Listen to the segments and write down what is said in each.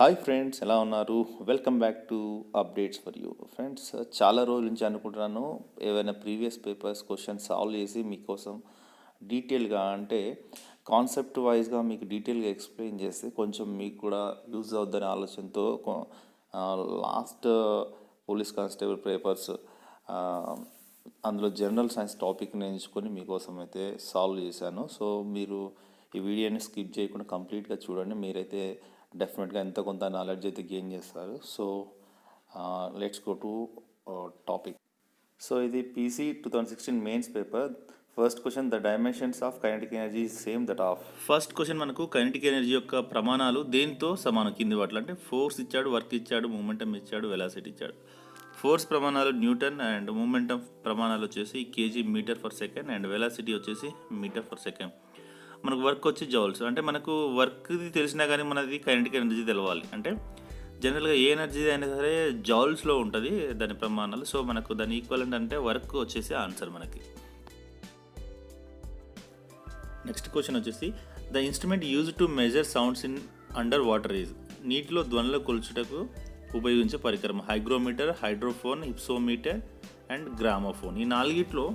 Hi friends, ఎలా ఉన్నారు? Welcome back to updates for you. Friends, చాలా రోజుల నుంచి అనుకుంటున్నాను ఏవైనా ప్రీవియస్ పేపర్స్ క్వశ్చన్స్ సాల్వ్ చేసి మీకోసం డీటెయిల్గా, అంటే కాన్సెప్ట్ వైజ్గా మీకు డీటెయిల్గా ఎక్స్ప్లెయిన్ చేస్తే కొంచెం మీకు కూడా యూజ్ అవుద్దనే ఆలోచనతో లాస్ట్ పోలీస్ కానిస్టేబుల్ పేపర్స్ అందులో జనరల్ సైన్స్ టాపిక్ని ఎంచుకొని మీకోసం అయితే సాల్వ్ చేశాను. సో మీరు ఈ వీడియోని స్కిప్ చేయకుండా కంప్లీట్గా చూడండి. మీరైతే డెఫినెట్గా ఎంతో కొంత నాలెడ్జ్ అయితే గెయిన్ చేస్తారు. So let's go to topic. సో ఇది PC 2016 mains paper. First question, the dimensions of kinetic energy same that of. First question మనకు కైనెటిక్ ఎనర్జీ యొక్క ప్రమాణాలు దేంతో సమానం కింది వాటిలో, అంటే ఫోర్స్ ఇచ్చాడు, వర్క్ ఇచ్చాడు, మూమెంటం ఇచ్చాడు, వెలాసిటీ ఇచ్చాడు. ఫోర్స్ ప్రమాణాలు న్యూటన్ అండ్ మూమెంటం ప్రమాణాలు వచ్చేసి KG meter per second and velocity వచ్చేసి మీటర్ ఫర్ సెకండ్. మనకు వర్క్ వచ్చి జౌల్స్. అంటే మనకు వర్క్ది తెలిసినా కానీ మనది కైనెటిక్ ఎనర్జీ తెలవాలి. అంటే జనరల్గా ఏ ఎనర్జీ అయినా సరే జౌల్స్లో ఉంటుంది దాని ప్రమాణాలు. సో మనకు దాని ఈక్వలెంట్ అంటే వర్క్ వచ్చేసి ఆన్సర్ మనకి. నెక్స్ట్ క్వశ్చన్ వచ్చేసి, the instrument use to measure sounds in under water is. నీటిలో ధ్వనులు కొలుచుటకు ఉపయోగించే పరికరం హైగ్రోమీటర్, హైడ్రోఫోన్, హిప్సోమీటర్ అండ్ గ్రామోఫోన్. ఈ నాలుగిట్లో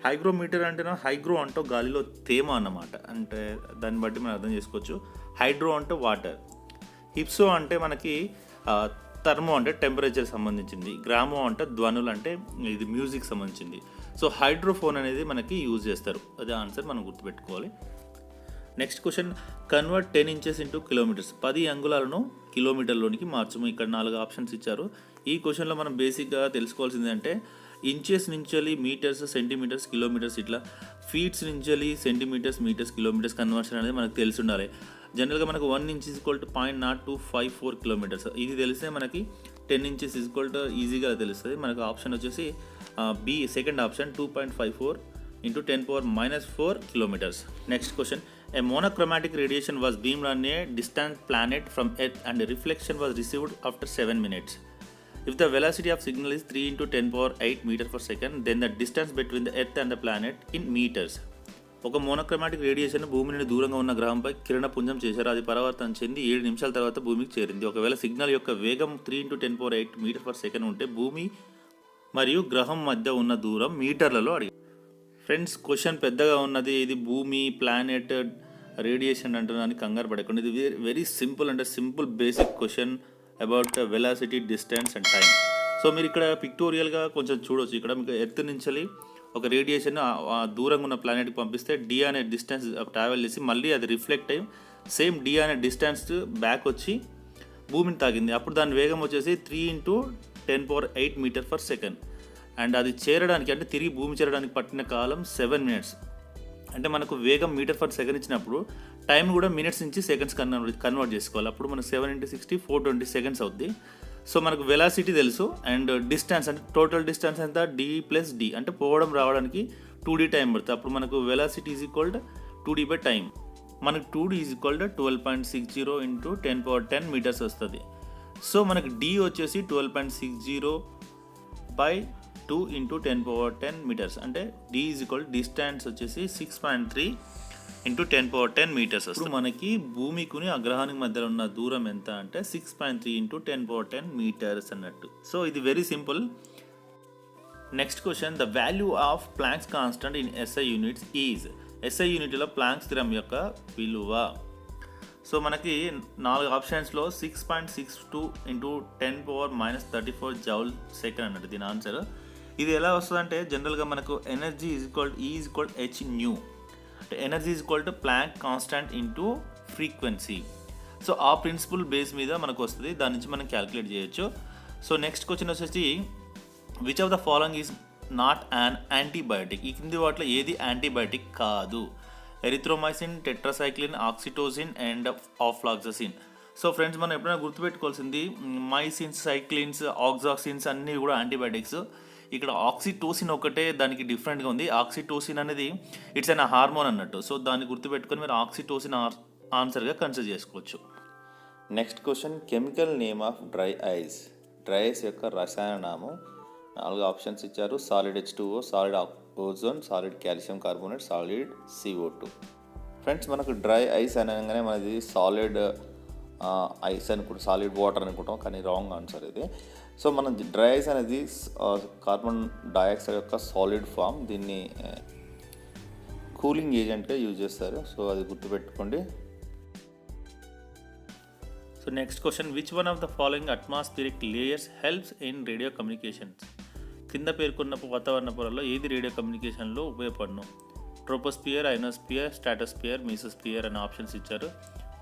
హైగ్రోమీటర్ అంటేనో, హైగ్రో అంటే గాలిలో తేమ అన్నమాట. అంటే దాన్ని బట్టి మనం అర్థం చేసుకోవచ్చు. హైడ్రో అంటే వాటర్, హిప్సో అంటే మనకి థర్మో అంటే టెంపరేచర్ సంబంధించింది, గ్రామో అంటే ధ్వనులు అంటే ఇది మ్యూజిక్ సంబంధించింది. సో హైడ్రోఫోన్ అనేది మనకి యూజ్ చేస్తారు. అదే ఆన్సర్ మనం గుర్తుపెట్టుకోవాలి. Next question, convert 10 inches into kilometres. 10 అంగుళాలను కిలోమీటర్లోనికి మార్చము. ఇక్కడ 4 ఆప్షన్స్ ఇచ్చారు. ఈ క్వశ్చన్లో మనం బేసిక్గా తెలుసుకోవాల్సింది అంటే ఇంచెస్ నుంచి మీటర్స్, సెంటీమీటర్స్, కిలోమీటర్స్, ఇట్లా ఫీట్స్ నుంచి సెంటీమీటర్స్, మీటర్స్, కిలోమీటర్స్ కన్వర్షన్ అనేది మనకు తెలిసి ఉండాలి. జనరల్గా మనకు 1 inch is equal to 0.0254 kilometres. ఇది తెలిస్తే మనకి 10 ఇంచెస్ ఈజ్ ఈక్వల్ టు ఈజీగా తెలుస్తుంది. మనకు ఆప్షన్ వచ్చేసి B, second option 2.54 into 10⁻⁴ kilometers. Next question, a monochromatic radiation was beamed on a distant planet from Earth and a reflection was received after 7 minutes. If the velocity of signal is 3 into 10⁸ meter per second, then the distance between the Earth and the planet in meters. ఒక monochromatic radiation భూమి నుండి దూరంగా ఉన్న గ్రహంపై కిరణపుంజం చేశారు. అది పరావర్తనం చెంది 7 నిమిషాల తర్వాత భూమికి చేరింది. ఒకవేళ సిగ్నల్ యొక్క వేగం 3 into 10⁸ meter per second ఉంటే భూమి మరియు గ్రహం మధ్య ఉన్న దూరం మీటర్లలో అడిగారు. ఫ్రెండ్స్, క్వశ్చన్ పెద్దగా ఉన్నది. ఇది భూమి, ప్లానెట్, రేడియేషన్ అంటున్నాను, కంగారు పడకండి. ఇది వెరీ సింపుల్, అంటే simple basic question about velocity, distance and time. So మీరు ఇక్కడ పిక్టోరియల్గా కొంచెం చూడవచ్చు. ఇక్కడ మీకు ఎర్త్ నుంచి ఒక రేడియేషన్ దూరంగా ఉన్న ప్లానెట్కి పంపిస్తే డి అనే డిస్టెన్స్ ట్రావెల్ చేసి మళ్ళీ అది రిఫ్లెక్ట్ అయ్యి సేమ్ డి అనే డిస్టెన్స్ బ్యాక్ వచ్చి భూమిని తాకింది. అప్పుడు దాని వేగం వచ్చేసి 3 into 10⁸ meter per second. And అది చేరడానికి, అంటే తిరిగి భూమి చేరడానికి పట్టిన కాలం 7 minutes. అంటే మనకు వేగం మీటర్ పర్ సెకండ్ ఇచ్చినప్పుడు టైం కూడా మినిట్స్ నుంచి సెకండ్స్ కన్వర్ట్ చేసుకోవాలి. అప్పుడు మనకు 7 into 60 420 seconds అవుద్ది. సో మనకు వెలాసిటీ తెలుసు అండ్ డిస్టెన్స్, అంటే టోటల్ డిస్టెన్స్ ఎంత డి ప్లస్ డి, అంటే పోవడం రావడానికి 2d టైం పడుతుంది. అప్పుడు మనకు velocity is equal to 2d by time. మనకు 2d is equal to 12.60 into 10⁻10 meters వస్తుంది. సో మనకు డి వచ్చేసి 12.60 by 2 into 10⁻10 meters. అంటే డి ఈజ్ ఈక్వల్ డిస్టెన్స్ వచ్చేసి 6.3 into 10⁻10 meters వస్తుంది. ఇప్పుడు మనకి భూమికి ఆ గ్రహానికి మధ్యలో ఉన్న దూరం ఎంత అంటే 6.3 into 10⁻10 meters అన్నట్టు. సో ఇది very simple. Next question, the value of planks constant in SI units is. SI యూనిట్లో ప్లాంక్ స్థిరం యొక్క విలువ. సో మనకి 4 ఆప్షన్స్లో 6.62 into 10⁻⁻34 జౌల్ సెకండ్ అన్నట్టు దీని ఆన్సర్. ఇది ఎలా వస్తుందంటే జనరల్గా మనకు energy is equal H nu, అంటే energy is equal to Planck constant into frequency. So ఆ ప్రిన్సిపల్ బేస్ మీద మనకు వస్తుంది, దాని నుంచి మనం క్యాలిక్యులేట్ చేయొచ్చు. సో నెక్స్ట్ క్వశ్చన్ వచ్చేసి, which of the following is not an antibiotic. ఈ కింది వాటిలో ఏది యాంటీబయాటిక్ కాదు? Erythromycin, tetracycline, oxytocin and ofloxacin. So friends, మనం ఎప్పుడైనా గుర్తుపెట్టుకోవాల్సింది మైసిన్స్, సైక్లిన్స్, ఆక్సాక్సిన్స్ అన్నీ కూడా యాంటీబయాటిక్స్. ఇక్కడ ఆక్సిటోసిన్ ఒకటే దానికి డిఫరెంట్గా ఉంది. ఆక్సిటోసిన్ అనేది ఇట్స్ అన్ హార్మోన్ అన్నట్టు. సో దాన్ని గుర్తుపెట్టుకొని మీరు ఆక్సిటోసిన్ ఆన్సర్గా కన్సిడర్ చేసుకోవచ్చు. Next question, chemical name of dry ice. Dry ice యొక్క రసాయన నామం. 4 ఆప్షన్స్ ఇచ్చారు. Solid H2O, solid ozone, solid calcium carbonate, solid CO2. Friends, మనకు డ్రై ఐస్ అనగానే మనది సాలిడ్ ఐస్ అనుకుంటాం, సాలిడ్ వాటర్ అనుకుంటాం, కానీ రాంగ్ ఆన్సర్ ఇది. సో మనం డ్రై ఐస్ అనేది కార్బన్ డైఆక్సైడ్ యొక్క సాలిడ్ ఫామ్. దీన్ని కూలింగ్ ఏజెంట్గా యూజ్ చేస్తారు. సో అది గుర్తుపెట్టుకోండి. So next question, which one of the following atmospheric layers helps in radio communications? కింద పేర్కొన్న వాతావరణ పొరల్లో ఏది రేడియో కమ్యూనికేషన్లో ఉపయోగపడను? ట్రోపోస్పియర్, ఐనోస్పియర్, స్ట్రాటోస్పియర్, మీసోస్పియర్ అనే ఆప్షన్స్ ఇచ్చారు.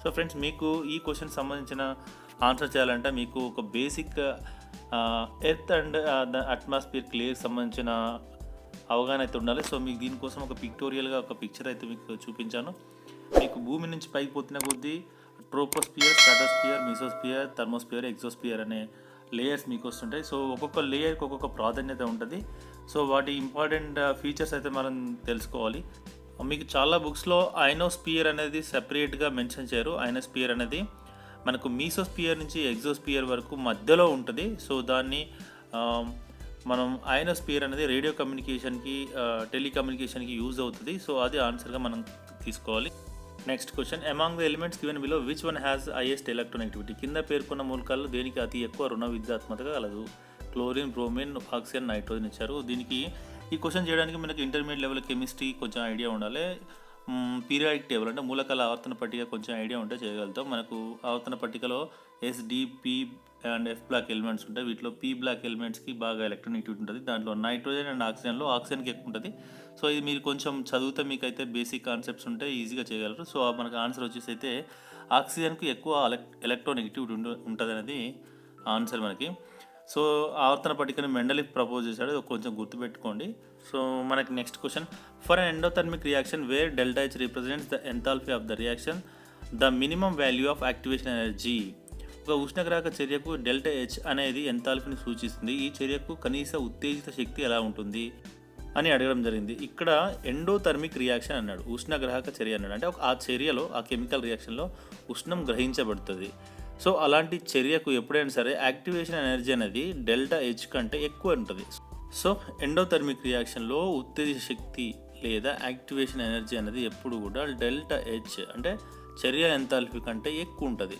సో ఫ్రెండ్స్, మీకు ఈ క్వశ్చన్ సంబంధించిన ఆన్సర్ చేయాలంటే మీకు ఒక basic earth and the atmosphere layer సంబంధించిన అవగాహన అయితే ఉండాలి. సో మీకు దీనికోసం ఒక పిక్టోరియల్గా ఒక పిక్చర్ అయితే మీకు చూపించాను. మీకు భూమి నుంచి పైకి పోతున్న కొద్దీ troposphere, stratosphere, mesosphere, thermosphere, exosphere అనే లేయర్స్ మీకు వస్తుంటాయి. సో ఒక్కొక్క లేయర్కి ఒక్కొక్క ప్రాధాన్యత ఉంటుంది. సో వాటి ఇంపార్టెంట్ ఫీచర్స్ అయితే మనం తెలుసుకోవాలి. మీకు చాలా బుక్స్లో ఐనోస్పియర్ అనేది సెపరేట్గా మెన్షన్ చేయరు. ఐనోస్పియర్ అనేది మనకు మీసోస్పియర్ నుంచి ఎగ్జోస్పియర్ వరకు మధ్యలో ఉంటుంది. సో దాన్ని మనం ఐనోస్పియర్ అనేది రేడియో కమ్యూనికేషన్కి, టెలికమ్యూనికేషన్కి యూజ్ అవుతుంది. సో అది ఆన్సర్గా మనం తీసుకోవాలి. Next question, among the elements given below which one has highest electronegativity? కింద పేర్కొన్న మూలకాల్లో దేనికి అతి ఎక్కువ రుణ విద్యాత్మకత కలదు? క్లోరిన్, బ్రోమిన్, ఆక్సిజన్, నైట్రోజన్ ఇచ్చారు. దీనికి ఈ క్వశ్చన్ చేయడానికి మనకి ఇంటర్మీడియట్ లెవెల్ కెమిస్ట్రీ కొంచెం ఐడియా ఉండాలి. పీరియాడిక్ టేబుల్ అంటే మూలకాల ఆవర్తన పట్టిక కొంచెం ఐడియా ఉంటే చేయగలుగుతాం. మనకు ఆవర్తన పట్టికలో SD, P and F block elements ఉంటాయి. వీటిలో పి బ్లాక్ ఎలిమెంట్స్కి బాగా ఎలక్ట్రోనెగటివిటీ ఉంటుంది. దాంట్లో నైట్రోజన్ అండ్ ఆక్సిజన్లో ఆక్సిజన్కి ఎక్కువ ఉంటుంది. సో ఇది మీరు కొంచెం చదివితే మీకు అయితే బేసిక్ కాన్సెప్ట్స్ ఉంటే ఈజీగా చేయగలరు. సో మనకు ఆన్సర్ వచ్చేసి అయితే ఆక్సిజన్కి ఎక్కువ ఎలక్ట్రోనెగటివిటీ ఉంటుంది అనేది ఆన్సర్ మనకి. సో ఆవర్తన పట్టికను మెండలిఫ్ ప్రపోజ్ చేశాడు, కొంచెం గుర్తుపెట్టుకోండి. సో మనకి next question, for an endothermic reaction where delta H represents the enthalpy of the reaction, the minimum value of activation energy. ఒక ఉష్ణగ్రాహక చర్యకు డెల్టా హెచ్ అనేది ఎంథాల్పీని సూచిస్తుంది. ఈ చర్యకు కనీస ఉత్తేజిత శక్తి ఎలా ఉంటుంది అని అడగడం జరిగింది. ఇక్కడ ఎండోథర్మిక్ రియాక్షన్ అన్నాడు, ఉష్ణగ్రాహక చర్య అన్నాడు. అంటే ఆ చర్యలో, ఆ కెమికల్ రియాక్షన్లో ఉష్ణం గ్రహించబడుతుంది. సో అలాంటి చర్యకు ఎప్పుడైనా సరే యాక్టివేషన్ ఎనర్జీ అనేది డెల్టా హెచ్ కంటే ఎక్కువ ఉంటుంది. సో ఎండోథర్మిక్ రియాక్షన్లో ఉత్తేజిత శక్తి లేదా యాక్టివేషన్ ఎనర్జీ అనేది ఎప్పుడు కూడా డెల్టా హెచ్ అంటే చర్య ఎంథాల్పీ కంటే ఎక్కువ ఉంటుంది.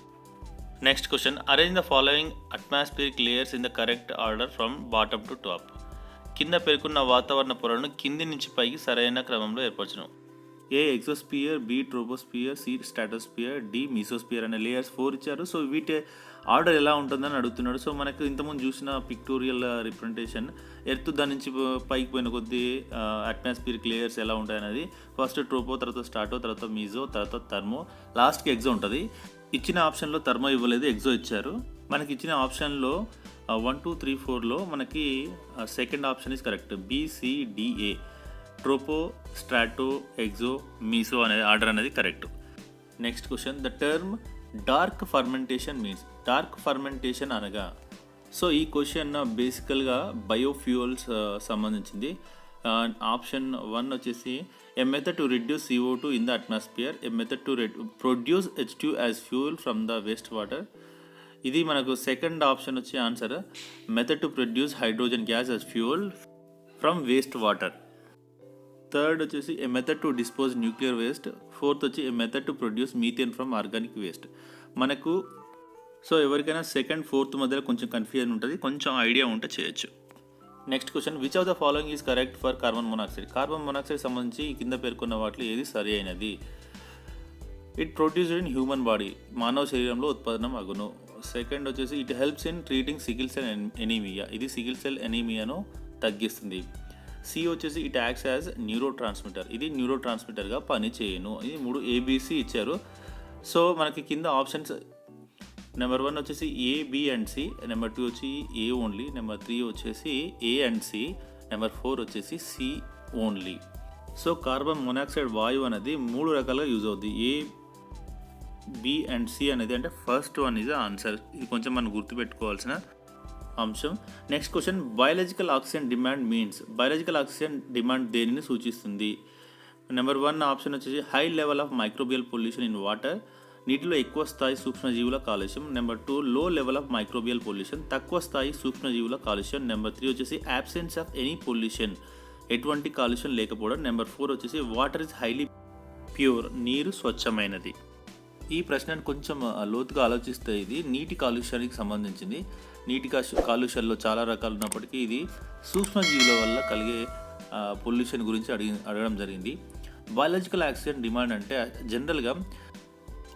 Next question, arrange the following atmospheric layers in the correct order from bottom to top. కింద పేర్కొన్న వాతావరణ పొరలను కింది నుంచి పైకి సరైన క్రమంలో ఏర్పరచడం. A exosphere, B troposphere, C stratosphere, D mesosphere అనే లేయర్స్ 4 ఇచ్చారు. సో వీటి ఆర్డర్ ఎలా ఉంటుందని అడుగుతున్నాడు. సో మనకు ఇంతకుముందు చూసిన పిక్టోరియల్ రిప్రజెంటేషన్, ఎర్త్ దాని నుంచి పైకి పోయిన కొద్దీ అట్మాస్ఫిరిక్ లేయర్స్ ఎలా ఉంటాయి అనేది, ఫస్ట్ ట్రోపో, తర్వాత స్టాటో, తర్వాత మీజో, తర్వాత థర్మో, లాస్ట్కి ఎగ్జో ఉంటుంది. ఇచ్చిన ఆప్షన్లో థర్మో ఇవ్వలేదు, ఎగ్జో ఇచ్చారు. మనకి ఇచ్చిన ఆప్షన్లో 1, 2, 3, 4లో మనకి second option is correct. BCDA tropo, strato, exo, meso అనే ఆర్డర్ అనేది correct. Next question, the term dark fermentation means. Dark fermentation అనగా, సో ఈ క్వశ్చన్ బేసికల్గా బయోఫ్యూయల్స్ సంబంధించింది. ఆప్షన్ 1 వచ్చేసి a method to reduce CO2 in the atmosphere, a method to produce H2 as fuel from the waste water. ఇది మనకు second option వచ్చే answer, method to produce hydrogen gas as fuel from waste water. Third వచ్చేసి a method to dispose nuclear waste. Fourth వచ్చి a method to produce methane from organic waste. మనకు so ఎవరికైనా second, fourth మధ్యలో కొంచెం confusion ఉంటుంది, కొంచెం idea ఉంటే చేయొచ్చు. Next question, which of the following is correct for carbon monoxide. Carbon monoxide సంబంధించి కింద పేర్కొన్న వాటిలో ఏది సరి అయినది? It produced in human body, మానవ శరీరంలో ఉత్పన్నం అగును. సెకండ్ వచ్చేసి it helps in treating sickle cell anaemia, ఇది సికిల్ సెల్ ఎనీమియాను తగ్గిస్తుంది. సి వచ్చేసి it acts as neuro transmitter, ఇది న్యూరో ట్రాన్స్మిటర్గా పనిచేయను. ఇది 3 ABC ఇచ్చారు. సో మనకి కింద ఆప్షన్స్ నెంబర్ 1 వచ్చేసి A, B and C, number 2 వచ్చి A ఓన్లీ, నెంబర్ 3 వచ్చేసి A అండ్ C, నెంబర్ 4 వచ్చేసి C only. So carbon monoxide వాయువు అనేది 3 రకాలుగా యూజ్ అవుద్ది. A, B అండ్ C అనేది అంటే ఫస్ట్ వన్ ఈజ్ ఆన్సర్. ఇది కొంచెం మనం గుర్తుపెట్టుకోవాల్సిన అంశం. Next question, biological oxygen demand means. Biological oxygen demand దేనిని సూచిస్తుంది? నెంబర్ 1 ఆప్షన్ వచ్చేసి high level of microbial pollution in water, నీటిలో ఎక్కువ స్థాయి సూక్ష్మజీవుల కాలుష్యం. నెంబర్ 2 లో లెవెల్ ఆఫ్ మైక్రోబియల్ పొల్యూషన్, తక్కువ స్థాయి సూక్ష్మజీవుల కాలుష్యం. నెంబర్ 3 వచ్చేసి అబ్సెన్స్ ఆఫ్ ఎనీ పొల్యూషన్, ఎటువంటి కాలుష్యం లేకపోవడం. నెంబర్ 4 వచ్చేసి వాటర్ ఇస్ హైలీ ప్యూర్, నీరు స్వచ్ఛమైనది. ఈ ప్రశ్నను కొంచెం లోతుగా ఆలోచిస్తే ఇది నీటి కాలుష్యానికి సంబంధించింది. నీటి కాలుష్యాల్లో చాలా రకాలు ఉన్నప్పటికీ ఇది సూక్ష్మజీవుల వల్ల కలిగే పొల్యూషన్ గురించి అడగడం జరిగింది. బయాలజికల్ ఆక్సిజన్ డిమాండ్ అంటే జనరల్గా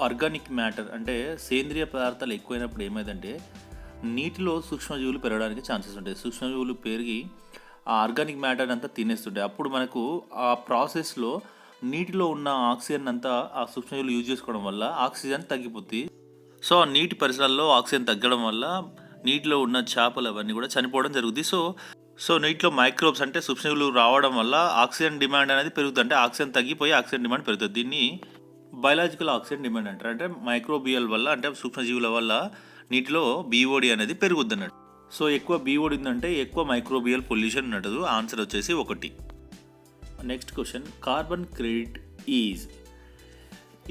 ఆర్గానిక్ మ్యాటర్ అంటే సేంద్రియ పదార్థాలు ఎక్కువైనప్పుడు ఏమైందంటే నీటిలో సూక్ష్మజీవులు పెరగడానికి ఛాన్సెస్ ఉంటాయి. సూక్ష్మజీవులు పెరిగి ఆ ఆర్గానిక్ మ్యాటర్ అంతా తినేస్తుంటాయి. అప్పుడు మనకు ఆ ప్రాసెస్లో నీటిలో ఉన్న ఆక్సిజన్ అంతా ఆ సూక్ష్మజీవులు యూజ్ చేసుకోవడం వల్ల ఆక్సిజన్ తగ్గిపోతుంది. సో ఆ నీటి పరిసరాల్లో ఆక్సిజన్ తగ్గడం వల్ల నీటిలో ఉన్న చేపలు అవన్నీ కూడా చనిపోవడం జరుగుతుంది. సో నీటిలో మైక్రోబ్స్ అంటే సూక్ష్మజీవులు రావడం వల్ల ఆక్సిజన్ డిమాండ్ అనేది పెరుగుతుంది. అంటే ఆక్సిజన్ తగ్గిపోయి ఆక్సిజన్ డిమాండ్ పెరుగుతుంది. దీన్ని బయలాజికల్ ఆక్సిజన్ డిమాండ్ అంటారు. అంటే మైక్రోబియల్ వల్ల అంటే సూక్ష్మజీవుల వల్ల నీటిలో బీఓడి అనేది పెరుగుద్ది అన్నట్టు. సో ఎక్కువ బీఓడి ఉందంటే ఎక్కువ మైక్రోబియల్ పొల్యూషన్ ఉన్నట్టు. ఆన్సర్ వచ్చేసి 1. Next question, carbon credit is.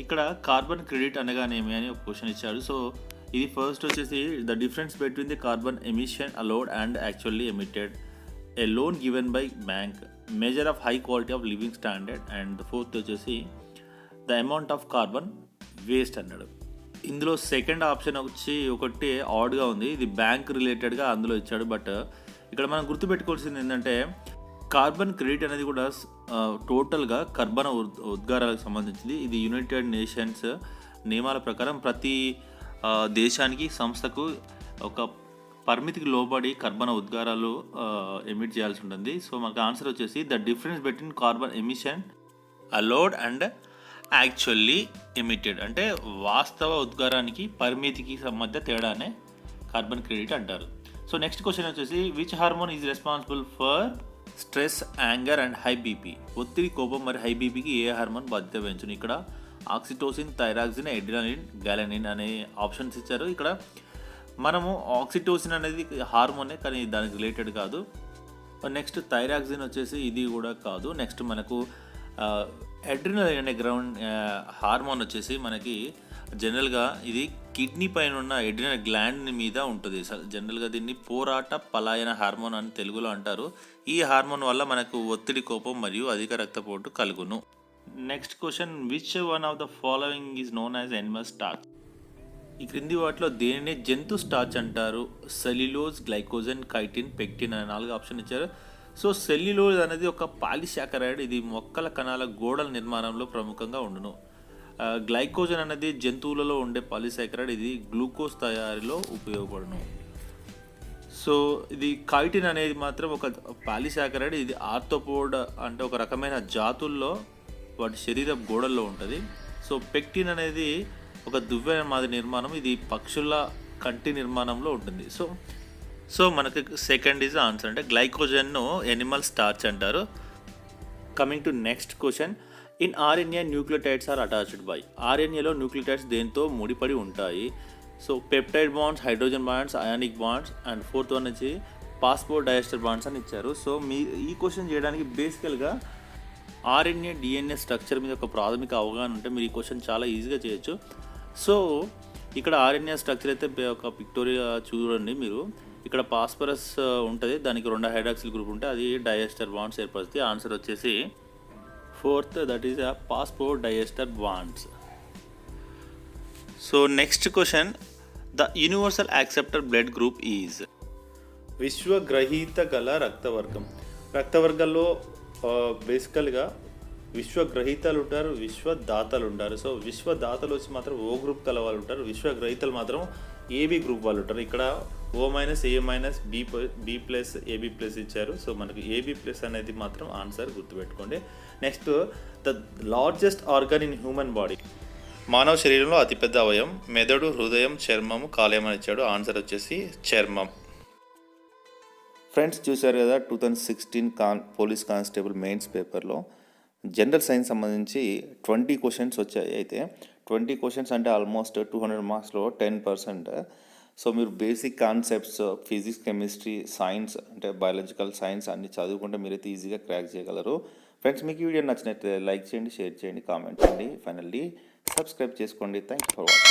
ఇక్కడ కార్బన్ క్రెడిట్ అనగానేమి అని ఒక క్వశ్చన్ ఇచ్చాడు. సో ఇది ఫస్ట్ వచ్చేసి the difference between the carbon emission allowed and actually emitted, a loan given by bank, measure of high quality of living standard, and fourth వచ్చేసి the amount of carbon waste అన్నాడు. ఇందులో second option వచ్చి ఒకటి ఆడ్గా ఉంది. ఇది bank రిలేటెడ్గా అందులో ఇచ్చాడు. బట్ ఇక్కడ మనం గుర్తుపెట్టుకోవాల్సింది ఏంటంటే కార్బన్ క్రెడిట్ అనేది కూడా టోటల్గా కర్బన ఉద్గారాలకు సంబంధించింది. ఇది యునైటెడ్ నేషన్స్ నియమాల ప్రకారం ప్రతి దేశానికి సంస్థకు ఒక పరిమితికి లోబడి కర్బన ఉద్గారాలు ఎమిట్ చేయాల్సి ఉంటుంది. సో మనకు ఆన్సర్ వచ్చేసి the difference between carbon emission allowed and actually emitted, అంటే వాస్తవ ఉద్గారానికి పరిమితికి మధ్య తేడానే కార్బన్ క్రెడిట్ అంటారు. సో నెక్స్ట్ క్వశ్చన్ వచ్చేసి which hormone is responsible for stress, anger and high BP. ఒత్తిడి, కోపం మరియు హై బీపీకి ఏ హార్మోన్ బాధ్యత వహించును? ఇక్కడ ఆక్సిటోసిన్, థైరాక్సిన్, ఎడ్రినలిన్, గ్యాలనిన్ అనే ఆప్షన్స్ ఇచ్చారు. ఇక్కడ మనము ఆక్సిటోసిన్ అనేది హార్మోనే కానీ దానికి రిలేటెడ్ కాదు. నెక్స్ట్ థైరాక్సిన్ వచ్చేసి ఇది కూడా కాదు. నెక్స్ట్ మనకు ఎడ్రినలిన్ అనే హార్మోన్ వచ్చేసి మనకి జనరల్గా ఇది కిడ్నీ పైన ఉన్న ఎడ్రినల్ గ్లాండ్ మీద ఉంటుంది. జనరల్గా దీన్ని పోరాట పలాయన హార్మోన్ అని తెలుగులో అంటారు. ఈ హార్మోన్ వల్ల మనకు ఒత్తిడి, కోపం మరియు అధిక రక్తపోటు కలుగును. Next question, which one of the following is known as Animal starch. ఈ క్రింది వాటిలో దేనిని జంతు స్టార్చ్ అంటారు? సెల్యులోజ్, గ్లైకోజన్, కైటిన్, పెక్టిన్ అనే 4 ఆప్షన్ ఇచ్చారు. సో సెల్యులోజ్ అనేది ఒక పాలిసాకరైడ్. ఇది మొక్కల కణాల గోడల నిర్మాణంలో ప్రముఖంగా ఉండును. గ్లైకోజన్ అనేది జంతువులలో ఉండే పాలిసాకరైడ్. ఇది గ్లూకోజ్ తయారీలో ఉపయోగపడును. సో ఇది కైటిన్ అనేది మాత్రం ఒక పాలిసాకరైడ్. ఇది ఆర్థ్రోపోడ్ అంటే ఒక రకమైన జాతుల్లో వాటి శరీర గోడల్లో ఉంటుంది. సో పెక్టిన్ అనేది ఒక దువ్వె మాదిరి నిర్మాణం. ఇది పక్షుల కంటి నిర్మాణంలో ఉంటుంది. సో మనకి సెకండ్ ఈజ్ ఆన్సర్, అంటే గ్లైకోజన్ను ఎనిమల్ స్టార్చ్ అంటారు. Coming to next question, in RNA nucleotides are attached by. ఆర్ఎన్ఏలో న్యూక్లియోటైడ్స్ దేంతో ముడిపడి ఉంటాయి? So peptide bonds, hydrogen bonds, ionic bonds, and fourth one వచ్చి ఫాస్ఫోడైఎస్టర్ బాండ్స్ అని ఇచ్చారు. సో ఈ క్వశ్చన్ చేయడానికి బేసికల్గా ఆర్ఎన్ఏ, డిఎన్ఏ స్ట్రక్చర్ మీద ఒక ప్రాథమిక అవగాహన ఉంటే మీరు ఈ క్వశ్చన్ చాలా ఈజీగా చేయొచ్చు. సో ఇక్కడ ఆర్ఎన్ఏ స్ట్రక్చర్ అయితే ఒక పిక్టోరియా చూడండి మీరు. ఇక్కడ ఫాస్ఫరస్ ఉంటుంది, దానికి 2 హైడ్రాక్సిల్ గ్రూప్ ఉంటే అది డైఎస్టర్ బాండ్స్ ఏర్పడుతుంది. ఆన్సర్ వచ్చేసి 4th, that is phosphodiester bonds. So next question, the universal acceptor blood group is. విశ్వగ్రహీత గల రక్తవర్గం. రక్తవర్గాల్లో బేసికల్గా విశ్వగ్రహీతలు ఉంటారు, విశ్వదాతలు ఉంటారు. సో విశ్వదాతలు వచ్చి మాత్రం ఓ గ్రూప్ కల వాళ్ళు ఉంటారు, విశ్వగ్రహీతలు మాత్రం ఏబి గ్రూప్ వాళ్ళు ఉంటారు. ఇక్కడ O-A-B+AB+ ఇచ్చారు. సో మనకు AB+ అనేది మాత్రం ఆన్సర్ గుర్తుపెట్టుకోండి. Next, the largest organ in human body. మానవ శరీరంలో అతిపెద్ద అవయవం మెదడు, హృదయం, చర్మము, కాలేయం అని ఇచ్చాడు. ఆన్సర్ వచ్చేసి చర్మం. ఫ్రెండ్స్ చూశారు కదా 2016 పోలీస్ కానిస్టేబుల్ మెయిన్స్ పేపర్లో జనరల్ సైన్స్ సంబంధించి 20 క్వశ్చన్స్ వచ్చాయి. అయితే 20 క్వశ్చన్స్ అంటే ఆల్మోస్ట్ 200 మార్క్స్లో 10%. సో మీరు basic concepts, physics, chemistry, science అంటే బయాలజికల్ సైన్స్ అన్ని చదువుకుంటే మీరైతే ఈజీగా క్రాక్ చేయగలరు. ఫ్రెండ్స్ మీకు ఈ వీడియో నచ్చినట్లయితే లైక్ చేయండి, షేర్ చేయండి, కామెంట్ చేయండి, ఫైనల్లీ సబ్స్క్రైబ్ చేసుకోండి. Thank you for watching.